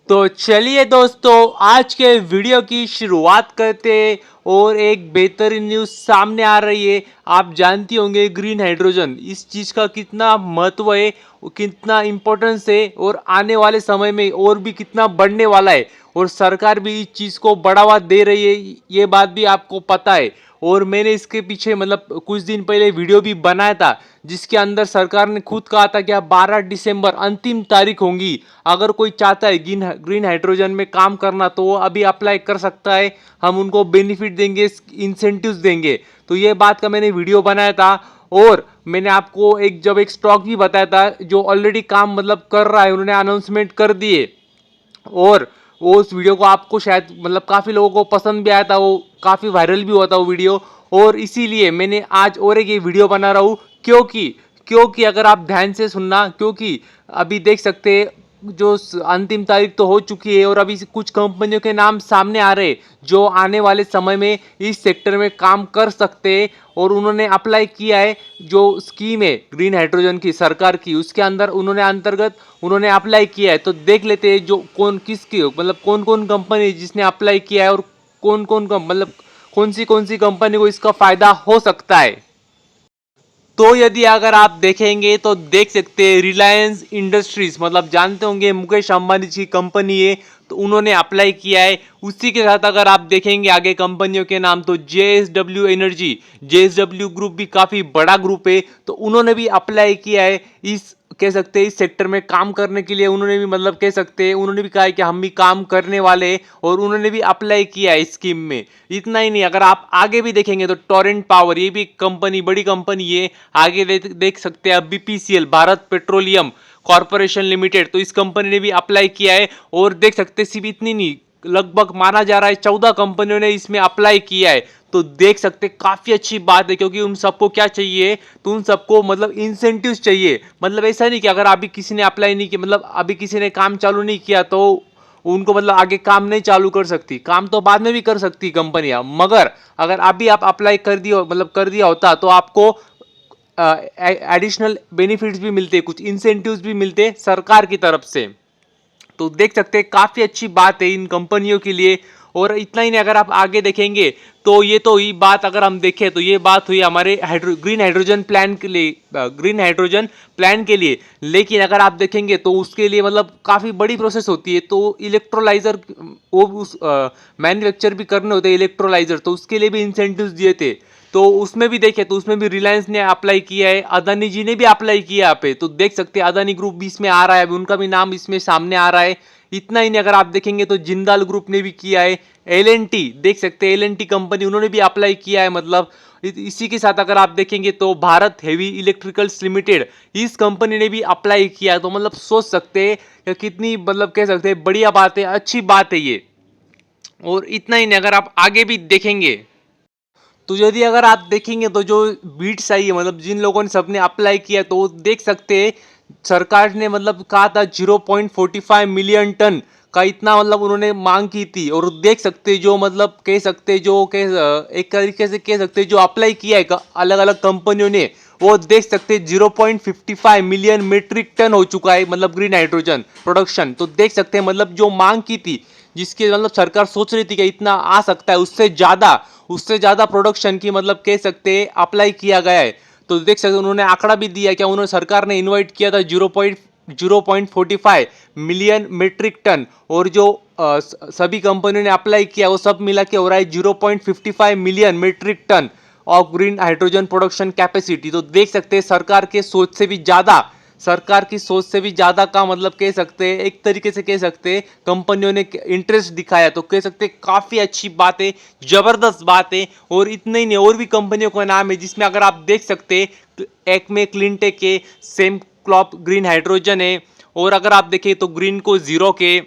तो चलिए दोस्तों, आज के वीडियो की शुरुआत करते हैं। और एक बेहतरीन न्यूज़ सामने आ रही है। आप जानती होंगे ग्रीन हाइड्रोजन, इस चीज़ का कितना महत्व है, कितना इम्पोर्टेंस है और आने वाले समय में और भी कितना बढ़ने वाला है। और सरकार भी इस चीज़ को बढ़ावा दे रही है, ये बात भी आपको पता है। और मैंने इसके पीछे मतलब कुछ दिन पहले वीडियो भी बनाया था, जिसके अंदर सरकार ने खुद कहा था कि 12 दिसंबर अंतिम तारीख होंगी। अगर कोई चाहता है ग्रीन हाइड्रोजन में काम करना तो वो अभी अप्लाई कर सकता है। हम उनको बेनिफिट देंगे, इंसेंटिव्स देंगे। तो ये बात का मैंने वीडियो बनाया था। और मैंने आपको जब एक स्टॉक भी बताया था जो ऑलरेडी काम मतलब कर रहा है, उन्होंने अनाउंसमेंट कर दिए। और वो उस वीडियो को आपको शायद मतलब काफ़ी लोगों को पसंद भी आया था, वो काफ़ी वायरल भी हुआ था वो वीडियो। और इसीलिए मैंने आज और एक ये वीडियो बना रहा हूँ, क्योंकि क्योंकि अगर आप ध्यान से सुनना, क्योंकि अभी देख सकते हैं जो अंतिम तारीख तो हो चुकी है और अभी कुछ कंपनियों के नाम सामने आ रहे जो आने वाले समय में इस सेक्टर में काम कर सकते हैं। और उन्होंने अप्लाई किया है, जो स्कीम है ग्रीन हाइड्रोजन की सरकार की, उसके अंदर उन्होंने अप्लाई किया है। तो देख लेते हैं जो किसकी मतलब कौन कौन कंपनी जिसने अप्लाई किया है और कौन कौन मतलब कौन सी कंपनी को इसका फायदा हो सकता है। तो यदि अगर आप देखेंगे तो देख सकते हैं रिलायंस इंडस्ट्रीज, मतलब जानते होंगे मुकेश अंबानी जी की कंपनी है, तो उन्होंने अप्लाई किया है। उसी के साथ अगर आप देखेंगे आगे कंपनियों के नाम, तो जेएसडब्ल्यू एनर्जी, जेएसडब्ल्यू ग्रुप भी काफ़ी बड़ा ग्रुप है, तो उन्होंने भी अप्लाई किया है इस कह सकते हैं इस सेक्टर में काम करने के लिए। उन्होंने भी मतलब कह सकते हैं उन्होंने भी कहा है कि हम भी काम करने वाले हैं, और उन्होंने भी अप्लाई किया है इस स्कीम में। इतना ही नहीं, अगर आप आगे भी देखेंगे तो टोरेंट पावर, ये भी कंपनी बड़ी कंपनी है। आगे देख सकते हैं BPCL, Bharat petroleum corporation limited, तो इस कंपनी ने भी अप्लाई किया है। और देख सकते हैं सिर्फ इतनी नहीं, लगभग माना जा रहा है 14 कंपनियों ने इसमें अप्लाई किया है। तो देख सकते काफी अच्छी बात है, क्योंकि उन सबको क्या चाहिए, तो उन सबको मतलब इंसेंटिव्स चाहिए। मतलब ऐसा नहीं कि अगर अभी किसी ने अप्लाई नहीं किया, मतलब अभी किसी ने काम चालू नहीं किया तो उनको मतलब आगे काम नहीं चालू कर सकती, काम तो बाद में भी कर सकती कंपनियां। मगर अगर अभी आप अप्लाई कर दिया मतलब कर दिया होता तो आपको एडिशनल बेनिफिट्स भी मिलते, कुछ इंसेंटिव्स भी मिलते सरकार की तरफ से। तो देख सकते हैं काफी अच्छी बात है इन कंपनियों के लिए। और इतना ही नहीं, अगर आप आगे देखेंगे तो ये तो ही बात, अगर हम देखें तो ये बात हुई हमारे ग्रीन हाइड्रोजन प्लान के लिए, ग्रीन हाइड्रोजन प्लान के लिए। लेकिन अगर आप देखेंगे तो उसके लिए मतलब काफ़ी बड़ी प्रोसेस होती है। तो इलेक्ट्रोलाइजर वो उस मैन्युफैक्चर भी करने होते हैं इलेक्ट्रोलाइजर, तो उसके लिए भी इंसेंटिव्स दिए थे। तो उसमें भी देखे तो उसमें भी रिलायंस ने अप्लाई किया है, अदानी जी ने भी अप्लाई किया यहाँ पे। तो देख सकते हैं अदानी ग्रुप भी इसमें आ रहा है, अभी उनका भी नाम इसमें सामने आ रहा है। इतना ही नहीं, अगर आप देखेंगे तो जिंदाल ग्रुप ने भी किया है। एल देख सकते हैं एल कंपनी, उन्होंने भी अप्लाई किया है। मतलब इसी के साथ अगर आप देखेंगे तो भारत हेवी इलेक्ट्रिकल्स लिमिटेड, इस कंपनी ने भी अप्लाई किया है। तो मतलब सोच सकते हैं कितनी मतलब कह सकते हैं बढ़िया बात है, अच्छी बात है ये। और इतना ही नहीं, अगर आप आगे भी देखेंगे तो यदि अगर आप देखेंगे तो जो बीट्स आई है, मतलब जिन लोगों ने सबने अप्लाई किया, तो देख सकते हैं सरकार ने मतलब कहा था 0.45 मिलियन टन का, इतना मतलब उन्होंने मांग की थी। और देख सकते जो मतलब कह सकते जो एक तरीके से कह सकते जो अप्लाई किया है अलग अलग कंपनियों ने, वो देख सकते 0.55 मिलियन मीट्रिक टन हो चुका है मतलब ग्रीन हाइड्रोजन प्रोडक्शन। तो देख सकते हैं मतलब जो मांग की थी, जिसके मतलब सरकार सोच रही थी कि इतना आ सकता है, उससे ज्यादा प्रोडक्शन की मतलब कह सकते अप्लाई किया गया है। तो देख सकते उन्होंने आंकड़ा भी दिया, क्या उन्होंने सरकार ने इन्वाइट किया था 0.45 मिलियन मीट्रिक टन, और जो सभी कंपनियों ने अप्लाई किया वो सब मिला के हो रहा है 0.55 million metric ton of green hydrogen production capacity. तो देख सकते हैं सरकार की सोच से भी ज्यादा का मतलब कह सकते हैं, एक तरीके से कह सकते हैं कंपनियों ने इंटरेस्ट दिखाया। तो कह सकते हैं काफी अच्छी बात है, जबरदस्त बात है। और इतने ही नहीं, और भी कंपनियों का नाम है जिसमें अगर आप देख सकते हैं एक्मे क्लिनटेक के, सेम क्लॉप ग्रीन हाइड्रोजन है, और अगर आप देखें तो ग्रीन को जीरो के,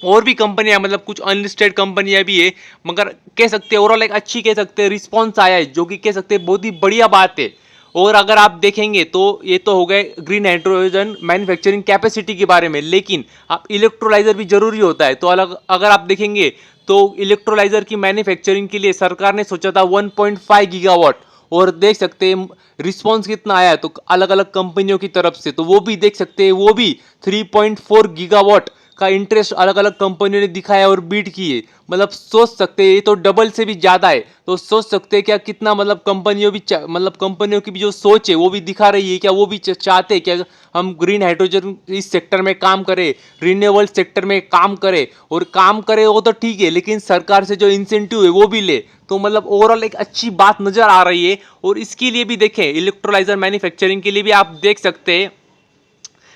और भी कंपनियां मतलब कुछ अनलिस्टेड कंपनियां भी है। मगर कह सकते हैं ओवरऑल एक अच्छी कह सकते हैं रिस्पॉन्स आया है, जो कि कह सकते हैं बहुत ही बढ़िया बात है। और अगर आप देखेंगे तो ये तो हो गए ग्रीन हाइड्रोजन मैन्युफैक्चरिंग कैपेसिटी के बारे में, लेकिन आप इलेक्ट्रोलाइजर भी जरूरी होता है। तो अलग अगर आप देखेंगे तो इलेक्ट्रोलाइजर की मैन्युफैक्चरिंग के लिए सरकार ने सोचा था 1.5 गीगावाट, और देख सकते हैं रिस्पॉन्स कितना आया है तो अलग अलग कंपनियों की तरफ से। तो वो भी देख सकते हैं वो भी 3.4 गीगावाट का इंटरेस्ट अलग अलग कंपनियों ने दिखाया और बीट किए। मतलब सोच सकते हैं ये तो डबल से भी ज़्यादा है। तो सोच सकते हैं क्या कितना मतलब कंपनियों भी मतलब कंपनियों की भी जो सोच है वो भी दिखा रही है, क्या वो भी चाहते हैं कि हम ग्रीन हाइड्रोजन इस सेक्टर में काम करें, रिन्यूएबल सेक्टर में काम करें। और काम करें वो तो ठीक है, लेकिन सरकार से जो इंसेंटिव है वो भी ले। तो मतलब ओवरऑल एक अच्छी बात नज़र आ रही है। और इसके लिए भी देखें, इलेक्ट्रोलाइजर मैन्युफैक्चरिंग के लिए भी आप देख सकते हैं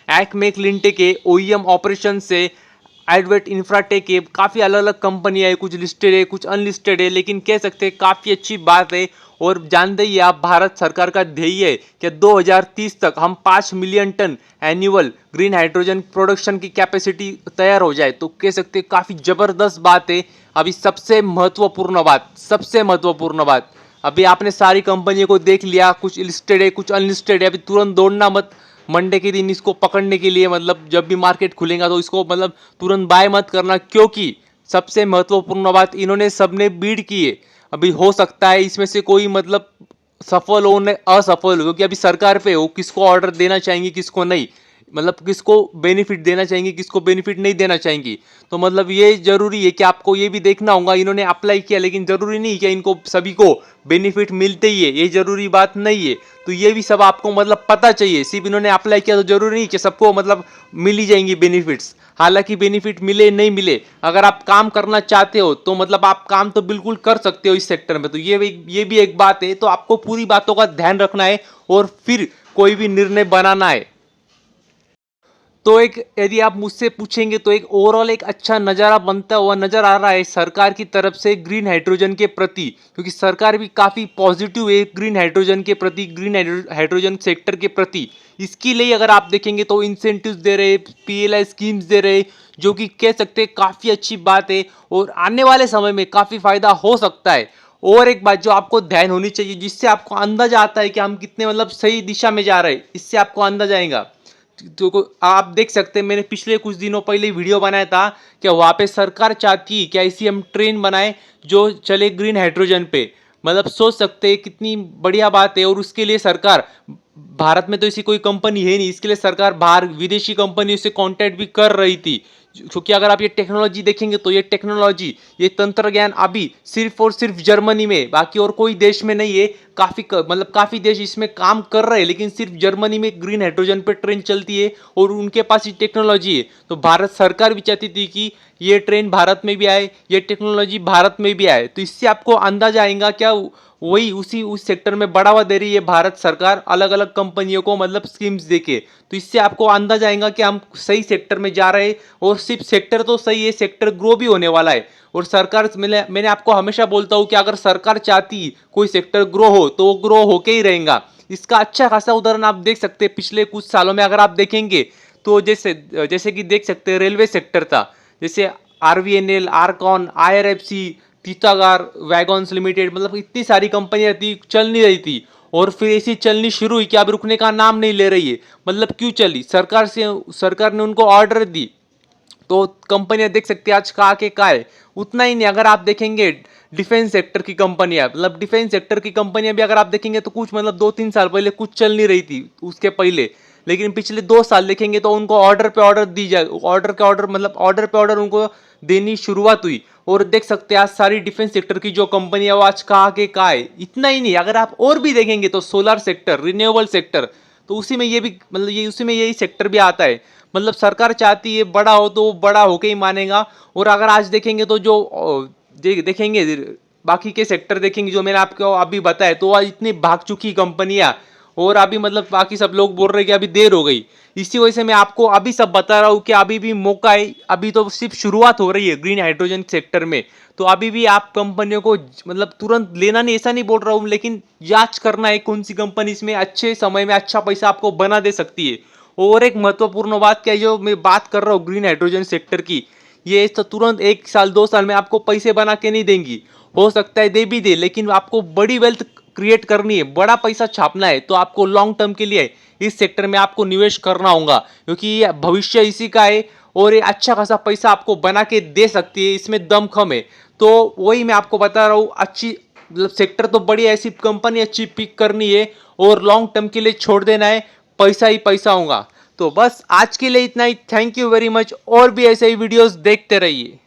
एक्मेक लिंटे के ओईएम ऑपरेशन से एडवेट इंफ्राटेक के काफ़ी अलग अलग कंपनियाँ है, कुछ लिस्टेड है कुछ अनलिस्टेड है, लेकिन कह सकते हैं काफ़ी अच्छी बात है। और जानते ही आप भारत सरकार का ध्येय है कि 2030 तक हम 5 million ton annual green hydrogen production की कैपेसिटी तैयार हो जाए। तो कह सकते हैं काफ़ी ज़बरदस्त बात है। अभी सबसे महत्वपूर्ण बात अभी आपने सारी कंपनियों को देख लिया, कुछ लिस्टेड है कुछ अनलिस्टेड है। अभी तुरंत दौड़ना मत मंडे के दिन इसको पकड़ने के लिए, मतलब जब भी मार्केट खुलेगा तो इसको मतलब तुरंत बाय मत करना, क्योंकि सबसे महत्वपूर्ण बात इन्होंने सबने बीड की है। अभी हो सकता है इसमें से कोई मतलब सफल हो न असफल हो, क्योंकि अभी सरकार पे हो किसको ऑर्डर देना चाहेंगे किसको नहीं, मतलब किसको बेनिफिट देना चाहेंगे किसको बेनिफिट नहीं देना चाहेंगी। तो मतलब ये जरूरी है कि आपको ये भी देखना होगा। इन्होंने अप्लाई किया लेकिन जरूरी नहीं कि इनको सभी को बेनिफिट मिलते ही है, ये जरूरी बात नहीं है। तो ये भी सब आपको मतलब पता चाहिए। सिर्फ इन्होंने अप्लाई किया तो जरूरी नहीं कि सबको मतलब मिल ही जाएंगी बेनिफिट्स। हालांकि बेनिफिट मिले नहीं मिले, अगर आप काम करना चाहते हो तो मतलब आप काम तो बिल्कुल कर सकते हो इस सेक्टर में। तो ये भी एक बात है। तो आपको पूरी बातों का ध्यान रखना है और फिर कोई भी निर्णय बनाना है। तो एक यदि आप मुझसे पूछेंगे तो एक ओवरऑल एक अच्छा नज़ारा बनता हुआ नजर आ रहा है सरकार की तरफ से ग्रीन हाइड्रोजन के प्रति, क्योंकि सरकार भी काफ़ी पॉजिटिव है ग्रीन हाइड्रोजन के प्रति, ग्रीन हाइड्रोजन सेक्टर के प्रति। इसके लिए अगर आप देखेंगे तो इंसेंटिव्स दे रहे, पीएलआई स्कीम्स दे रहे, जो कि कह सकते हैं काफ़ी अच्छी बात है और आने वाले समय में काफ़ी फायदा हो सकता है। और एक बात जो आपको ध्यान होनी चाहिए, जिससे आपको अंदाजा आता है कि हम कितने मतलब सही दिशा में जा रहे हैं, इससे आपको अंदाजा आएगा। तो आप देख सकते हैं मैंने पिछले कुछ दिनों पहले वीडियो बनाया था कि वहाँ पे सरकार चाहती है कि ऐसी हम ट्रेन बनाए जो चले ग्रीन हाइड्रोजन पे। मतलब सोच सकते हैं कितनी बढ़िया बात है। और उसके लिए सरकार, भारत में तो ऐसी कोई कंपनी है नहीं, इसके लिए सरकार बाहर विदेशी कंपनियों से कांटेक्ट भी कर रही थी। क्योंकि अगर आप ये टेक्नोलॉजी देखेंगे तो ये टेक्नोलॉजी, ये तंत्र ज्ञान अभी सिर्फ और सिर्फ जर्मनी में, बाकी और कोई देश में नहीं है। मतलब काफ़ी देश इसमें काम कर रहे हैं, लेकिन सिर्फ जर्मनी में ग्रीन हाइड्रोजन पे ट्रेन चलती है और उनके पास ये टेक्नोलॉजी है। तो भारत सरकार भी चाहती थी कि ये ट्रेन भारत में भी आए, ये टेक्नोलॉजी भारत में भी आए। तो इससे आपको अंदाजा आएगा क्या वही उस सेक्टर में बढ़ावा दे रही है भारत सरकार अलग अलग कंपनियों को, मतलब स्कीम्स देके। तो इससे आपको अंदाजा आएगा कि हम सही सेक्टर में जा रहे हैं। और सिर्फ सेक्टर तो सही है, सेक्टर ग्रो भी होने वाला है। और सरकार, मैंने आपको हमेशा बोलता हूँ कि अगर सरकार चाहती कोई सेक्टर ग्रो हो तो वो ग्रो होके ही रहेगा। इसका अच्छा खासा उदाहरण आप देख सकते हैं पिछले कुछ सालों में अगर आप देखेंगे तो जैसे कि देख सकते हैं रेलवे सेक्टर था, जैसे आरवीएनएल, आरकॉन, आईआरएफसी, तीतागार वैगॉन्स लिमिटेड, मतलब इतनी सारी कंपनियां थी, चल नहीं रही थी। और फिर ऐसी चलनी शुरू हुई कि अब रुकने का नाम नहीं ले रही है। मतलब क्यों चली? सरकार ने उनको ऑर्डर दी। तो कंपनियां देख सकते हैं आज कहाँ के कहाँ है। उतना ही नहीं, अगर आप देखेंगे डिफेंस सेक्टर की कंपनियां, मतलब डिफेंस सेक्टर की कंपनियां भी अगर आप देखेंगे तो कुछ मतलब 2-3 साल पहले कुछ चल नहीं रही थी उसके पहले, लेकिन पिछले 2 साल देखेंगे तो उनको ऑर्डर पे ऑर्डर दी जाए, ऑर्डर के ऑर्डर मतलब ऑर्डर पे ऑर्डर उनको देनी शुरुआत हुई। और देख सकते हैं आज सारी डिफेंस सेक्टर की जो कंपनी है वो आज कहाँ के कहाँ है। इतना ही नहीं, अगर आप और भी देखेंगे तो सोलर सेक्टर, रिन्यूएबल सेक्टर, तो उसी में ये भी मतलब ये उसी में यही सेक्टर भी आता है। मतलब सरकार चाहती है बड़ा हो तो वो बड़ा होके ही मानेगा। और अगर आज देखेंगे तो जो देखेंगे बाकी के सेक्टर देखेंगे जो मैंने आपको अभी बताया, तो आज इतनी भाग चुकी कंपनियां, और अभी मतलब बाकी सब लोग बोल रहे हैं कि अभी देर हो गई। इसी वजह से मैं आपको अभी सब बता रहा हूँ कि अभी भी मौका है, अभी तो सिर्फ शुरुआत हो रही है ग्रीन हाइड्रोजन सेक्टर में। तो अभी भी आप कंपनियों को मतलब तुरंत लेना नहीं, ऐसा नहीं बोल रहा हूँ, लेकिन जांच करना है कौन सी कंपनी इसमें अच्छे समय में अच्छा पैसा आपको बना दे सकती है। और एक महत्वपूर्ण बात क्या है, जो मैं बात कर रहा हूँ ग्रीन हाइड्रोजन सेक्टर की, ये तो तुरंत 1 साल 2 साल में आपको पैसे बना के नहीं देंगी। हो सकता है दे भी दे, लेकिन आपको बड़ी वेल्थ क्रिएट करनी है, बड़ा पैसा छापना है, तो आपको लॉन्ग टर्म के लिए इस सेक्टर में आपको निवेश करना होगा, क्योंकि ये भविष्य इसी का है। और ये अच्छा खासा पैसा आपको बना के दे सकती है, इसमें दमखम है। तो वही मैं आपको बता रहा हूँ, अच्छी मतलब सेक्टर तो बड़ी, ऐसी कंपनी अच्छी पिक करनी है और लॉन्ग टर्म के लिए छोड़ देना है, पैसा ही पैसा होगा। तो बस आज के लिए इतना ही। Thank you very much. और भी ऐसे ही वीडियोस देखते रहिए।